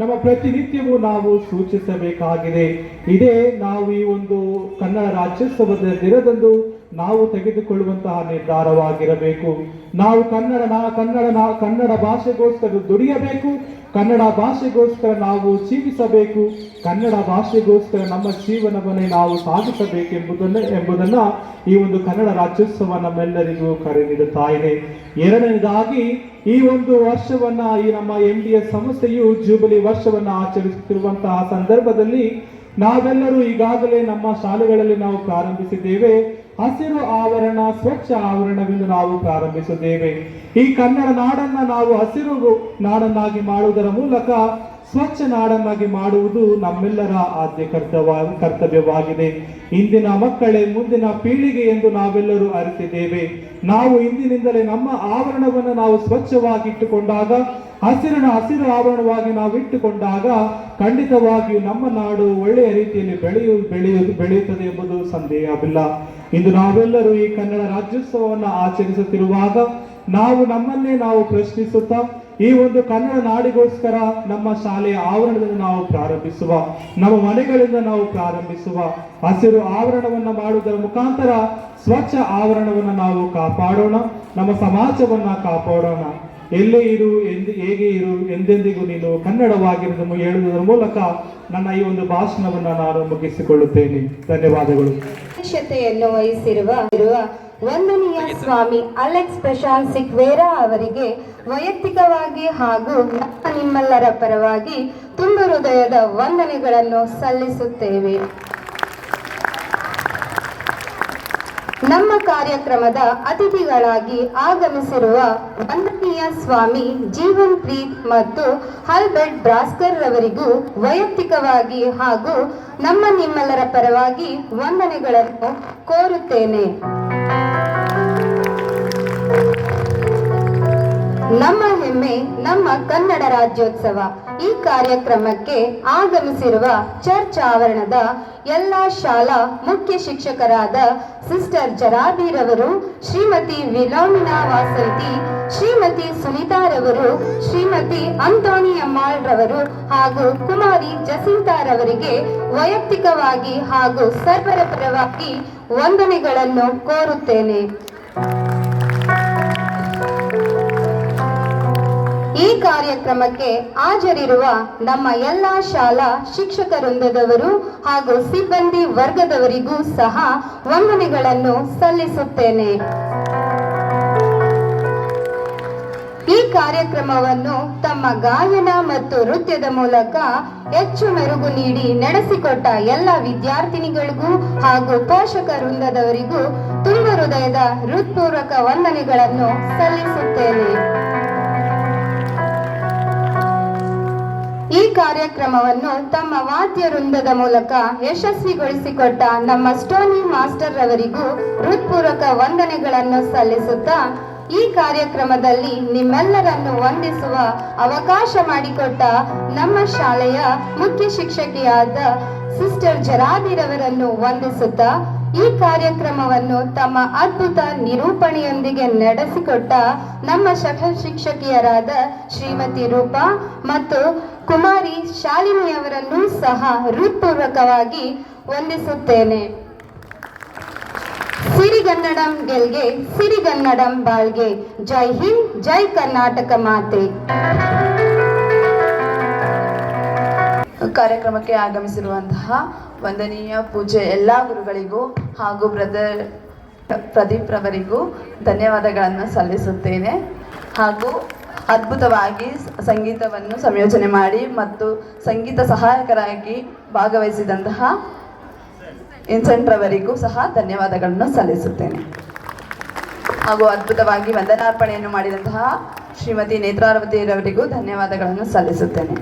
ನಮ್ಮ ಪ್ರತಿನಿತ್ಯವೂ ನಾವು ಸೂಚಿಸಬೇಕಾಗಿದೆ. ಇದೇ ನಾವು ಈ ಒಂದು ಕನ್ನಡ ರಾಜ್ಯೋತ್ಸವದ ದಿನದಂದು ನಾವು ತೆಗೆದುಕೊಳ್ಳುವಂತಹ ನಿರ್ಧಾರವಾಗಿರಬೇಕು. ನಾವು ಕನ್ನಡ ಭಾಷೆಗೋಸ್ಕರ ದುಡಿಯಬೇಕು, ಕನ್ನಡ ಭಾಷೆಗೋಸ್ಕರ ನಾವು ಜೀವಿಸಬೇಕು, ಕನ್ನಡ ಭಾಷೆಗೋಸ್ಕರ ನಮ್ಮ ಜೀವನವನ್ನೇ ನಾವು ಸಾಗಿಸಬೇಕೆಂಬುದನ್ನ ಈ ಒಂದು ಕನ್ನಡ ರಾಜ್ಯೋತ್ಸವ ನಮ್ಮೆಲ್ಲರಿಗೂ ಕರೆ ನೀಡುತ್ತಾ ಇದೆ. ಎರಡನೇದಾಗಿ ಈ ಒಂದು ವರ್ಷವನ್ನ ಈ ನಮ್ಮ NDS ಸಂಸ್ಥೆಯು ಜೂಬಿಲಿ ವರ್ಷವನ್ನ ಆಚರಿಸುತ್ತಿರುವಂತಹ ಸಂದರ್ಭದಲ್ಲಿ ನಾವೆಲ್ಲರೂ ಈಗಾಗಲೇ ನಮ್ಮ ಶಾಲೆಗಳಲ್ಲಿ ನಾವು ಪ್ರಾರಂಭಿಸಿದ್ದೇವೆ. ಹಸಿರು ಆವರಣ ಸ್ವಚ್ಛ ಆವರಣವೆಂದು ನಾವು ಪ್ರಾರಂಭಿಸಿದ್ದೇವೆ. ಈ ಕನ್ನಡ ನಾಡನ್ನ ನಾವು ಹಸಿರು ನಾಡನ್ನಾಗಿ ಮಾಡುವುದರ ಮೂಲಕ ಸ್ವಚ್ಛ ನಾಡನ್ನಾಗಿ ಮಾಡುವುದು ನಮ್ಮೆಲ್ಲರ ಆದ್ಯ ಕರ್ತವ್ಯವಾಗಿದೆ. ಇಂದಿನ ಮಕ್ಕಳೇ ಮುಂದಿನ ಪೀಳಿಗೆ ಎಂದು ನಾವೆಲ್ಲರೂ ಅರಿತಿದ್ದೇವೆ. ನಾವು ಇಂದಿನಿಂದಲೇ ನಮ್ಮ ಆವರಣವನ್ನು ನಾವು ಸ್ವಚ್ಛವಾಗಿ ಇಟ್ಟುಕೊಂಡಾಗ, ಹಸಿರು ಆವರಣವಾಗಿ ನಾವು ಇಟ್ಟುಕೊಂಡಾಗ ಖಂಡಿತವಾಗಿಯೂ ನಮ್ಮ ನಾಡು ಒಳ್ಳೆಯ ರೀತಿಯಲ್ಲಿ ಬೆಳೆಯುತ್ತದೆ ಎಂಬುದು ಸಂದೇಹವಿಲ್ಲ. ಇಂದು ನಾವೆಲ್ಲರೂ ಈ ಕನ್ನಡ ರಾಜ್ಯೋತ್ಸವವನ್ನು ಆಚರಿಸುತ್ತಿರುವಾಗ ನಾವು ನಮ್ಮನ್ನೇ ನಾವು ಪ್ರಶ್ನಿಸುತ್ತಾ ಈ ಒಂದು ಕನ್ನಡ ನಾಡಿಗೋಸ್ಕರ ನಮ್ಮ ಶಾಲೆಯ ಆವರಣದಿಂದ ನಾವು ಪ್ರಾರಂಭಿಸುವ, ನಮ್ಮ ಮನೆಗಳಿಂದ ನಾವು ಪ್ರಾರಂಭಿಸುವ, ಹಸಿರು ಆವರಣವನ್ನು ಮಾಡುವುದರ ಮುಖಾಂತರ ಸ್ವಚ್ಛ ಆವರಣವನ್ನು ನಾವು ಕಾಪಾಡೋಣ, ನಮ್ಮ ಸಮಾಜವನ್ನ ಕಾಪಾಡೋಣ. ಎಲ್ಲೇ ಇರು ಹೇಗೆ ಇರು ಎಂದೆಂದಿಗೂ ನೀನು ಕನ್ನಡವಾಗಿರುವುದನ್ನು ಹೇಳುವುದರ ಮೂಲಕ ನನ್ನ ಈ ಒಂದು ಭಾಷಣವನ್ನು ನಾನು ಮುಗಿಸಿಕೊಳ್ಳುತ್ತೇನೆ. ಧನ್ಯವಾದಗಳು. ಅಧ್ಯಕ್ಷತೆಯನ್ನು ವಹಿಸಿರುವ ವಂದನೀಯ ಸ್ವಾಮಿ ಅಲೆಕ್ಸ್ ಪ್ರಶಾಂತ್ ಸಿಕ್ವೇರಾ ಅವರಿಗೆ ವೈಯಕ್ತಿಕವಾಗಿ ಹಾಗೂ ನಿಮ್ಮೆಲ್ಲರ ಪರವಾಗಿ ತುಂಬ ಹೃದಯದ ವಂದನೆಗಳನ್ನು ಸಲ್ಲಿಸುತ್ತೇವೆ. ನಮ್ಮ ಕಾರ್ಯಕ್ರಮದ ಅತಿಥಿಗಳಾಗಿ ಆಗಮಿಸಿರುವ ವಂದನೀಯ ಸ್ವಾಮಿ ಜೀವನ್ ಪ್ರೀತ್ ಮತ್ತು ಆಲ್ಬರ್ಟ್ ಬ್ರಾಸ್ಕರ್ ರವರಿಗೂ ವೈಯಕ್ತಿಕವಾಗಿ ಹಾಗೂ ನಿಮ್ಮೆಲ್ಲರ ಪರವಾಗಿ ವಂದನೆಗಳನ್ನು ಕೋರುತ್ತೇನೆ. ನಮ್ಮ ಹೆಮ್ಮೆ ನಮ್ಮ ಕನ್ನಡ ರಾಜ್ಯೋತ್ಸವ ಈ ಕಾರ್ಯಕ್ರಮಕ್ಕೆ ಆಗಮಿಸಿರುವ ಚರ್ಚ್ ಆವರಣದ ಎಲ್ಲ ಶಾಲಾ ಮುಖ್ಯ ಶಿಕ್ಷಕರಾದ ಸಿಸ್ಟರ್ ಜರಾಬಿರವರು, ಶ್ರೀಮತಿ ವಿಲೋಮಿನಾ ವಾಸಂತಿ, ಶ್ರೀಮತಿ ಸುನೀತಾರವರು, ಶ್ರೀಮತಿ ಅಂತೋಣಿ ಅಮ್ಮಾಳ್ ರವರು ಹಾಗೂ ಕುಮಾರಿ ಜಸಿಂತಾರವರಿಗೆ ವೈಯಕ್ತಿಕವಾಗಿ ಹಾಗೂ ಸರ್ವರ ಪರವಾಗಿ ವಂದನೆಗಳನ್ನು ಕೋರುತ್ತೇನೆ. ಈ ಕಾರ್ಯಕ್ರಮಕ್ಕೆ ಹಾಜರಿರುವ ನಮ್ಮ ಎಲ್ಲ ಶಾಲಾ ಶಿಕ್ಷಕ ವೃಂದದವರು ಹಾಗೂ ಸಿಬ್ಬಂದಿ ವರ್ಗದವರಿಗೂ ಸಹ ವಂದನೆಗಳನ್ನು ಸಲ್ಲಿಸುತ್ತೇನೆ. ಈ ಕಾರ್ಯಕ್ರಮವನ್ನು ತಮ್ಮ ಗಾಯನ ಮತ್ತು ನೃತ್ಯದ ಮೂಲಕ ಹೆಚ್ಚು ಮೆರುಗು ನೀಡಿ ನಡೆಸಿಕೊಟ್ಟ ಎಲ್ಲ ವಿದ್ಯಾರ್ಥಿನಿಗಳಿಗೂ ಹಾಗೂ ಪೋಷಕ ವೃಂದದವರಿಗೂ ತುಂಬ ಹೃದಯದ ಹೃತ್ಪೂರ್ವಕ ವಂದನೆಗಳನ್ನು ಸಲ್ಲಿಸುತ್ತೇನೆ. ಈ ಕಾರ್ಯಕ್ರಮವನ್ನು ತಮ್ಮ ವಾದ್ಯ ವೃಂದದ ಮೂಲಕ ಯಶಸ್ವಿಗೊಳಿಸಿಕೊಟ್ಟ ನಮ್ಮ ಸ್ಟೋನಿ ಮಾಸ್ಟರ್ ರವರಿಗೂ ಹೃತ್ಪೂರ್ವಕ ವಂದನೆಗಳನ್ನು ಸಲ್ಲಿಸುತ್ತಾ ಈ ಕಾರ್ಯಕ್ರಮದಲ್ಲಿ ನಿಮ್ಮೆಲ್ಲರನ್ನು ವಂದಿಸುವ ಅವಕಾಶ ಮಾಡಿಕೊಟ್ಟ ನಮ್ಮ ಶಾಲೆಯ ಮುಖ್ಯ ಶಿಕ್ಷಕಿಯಾದ ಸಿಸ್ಟರ್ ಜರಾಬಿರವರನ್ನು ವಂದಿಸುತ್ತಾ ಈ ಕಾರ್ಯಕ್ರಮವನ್ನು ತಮ್ಮ ಅದ್ಭುತ ನಿರೂಪಣೆಯೊಂದಿಗೆ ನಡೆಸಿಕೊಟ್ಟ ನಮ್ಮ ಶಿಕ್ಷಕಿಯರಾದ ಶ್ರೀಮತಿ ರೂಪಾ ಮತ್ತು ಕುಮಾರಿ ಶಾಲಿನಿಯವರನ್ನು ಸಹ ಹೃತ್ಪೂರ್ವಕವಾಗಿ ವಂದಿಸುತ್ತೇನೆ. ಸಿರಿಗನ್ನಡಂ ಗೆಲ್ಗೆ, ಸಿರಿಗನ್ನಡಂ ಬಾಳ್ಗೆ. ಜೈ ಹಿಂದ್, ಜೈ ಕರ್ನಾಟಕ ಮಾತೆ. ಕಾರ್ಯಕ್ರಮಕ್ಕೆ ಆಗಮಿಸಿರುವಂತಹ ವಂದನೀಯ ಪೂಜೆ ಎಲ್ಲ ಗುರುಗಳಿಗೂ ಹಾಗೂ ಬ್ರದರ್ ಪ್ರದೀಪ್ ರವರಿಗೂ ಧನ್ಯವಾದಗಳನ್ನು ಸಲ್ಲಿಸುತ್ತೇನೆ. ಹಾಗೂ ಅದ್ಭುತವಾಗಿ ಸಂಗೀತವನ್ನು ಸಂಯೋಜನೆ ಮಾಡಿ ಮತ್ತು ಸಂಗೀತ ಸಹಾಯಕರಾಗಿ ಭಾಗವಹಿಸಿದಂತಹ ಇನ್ಸೆಂಟ್ ರವರಿಗೂ ಸಹ ಧನ್ಯವಾದಗಳನ್ನು ಸಲ್ಲಿಸುತ್ತೇನೆ. ಹಾಗೂ ಅದ್ಭುತವಾಗಿ ವಂದನಾರ್ಪಣೆಯನ್ನು ಮಾಡಿದಂತಹ ಶ್ರೀಮತಿ ನೇತ್ರಾವತಿ ರವರಿಗೂ ಧನ್ಯವಾದಗಳನ್ನು ಸಲ್ಲಿಸುತ್ತೇನೆ.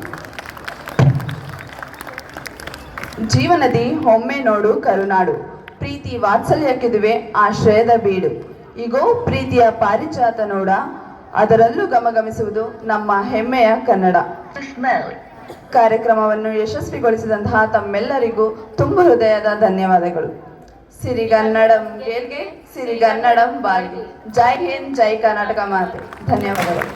ಜೀವನದಿ ಒಮ್ಮೆ ನೋಡು ಕರುನಾಡು, ಪ್ರೀತಿ ವಾತ್ಸಲ್ಯಕ್ಕಿದುವೆ ಆಶ್ರಯದ ಬೀಡು. ಈಗೋ ಪ್ರೀತಿಯ ಪಾರಿಜಾತ ನೋಡ, ಅದರಲ್ಲೂ ಗಮಗಮಿಸುವುದು ನಮ್ಮ ಹೆಮ್ಮೆಯ ಕನ್ನಡ. ಕಾರ್ಯಕ್ರಮವನ್ನು ಯಶಸ್ವಿಗೊಳಿಸಿದಂತಹ ತಮ್ಮೆಲ್ಲರಿಗೂ ತುಂಬ ಹೃದಯದ ಧನ್ಯವಾದಗಳು. ಸಿರಿಗನ್ನಡಂ ಗೆಲ್ಗೆ, ಸಿರಿಗನ್ನಡಂ ಬಾಳ್ಗೆ. ಜೈ ಹಿಂದ್, ಜೈ ಕರ್ನಾಟಕ ಮಾತೆ. ಧನ್ಯವಾದಗಳು.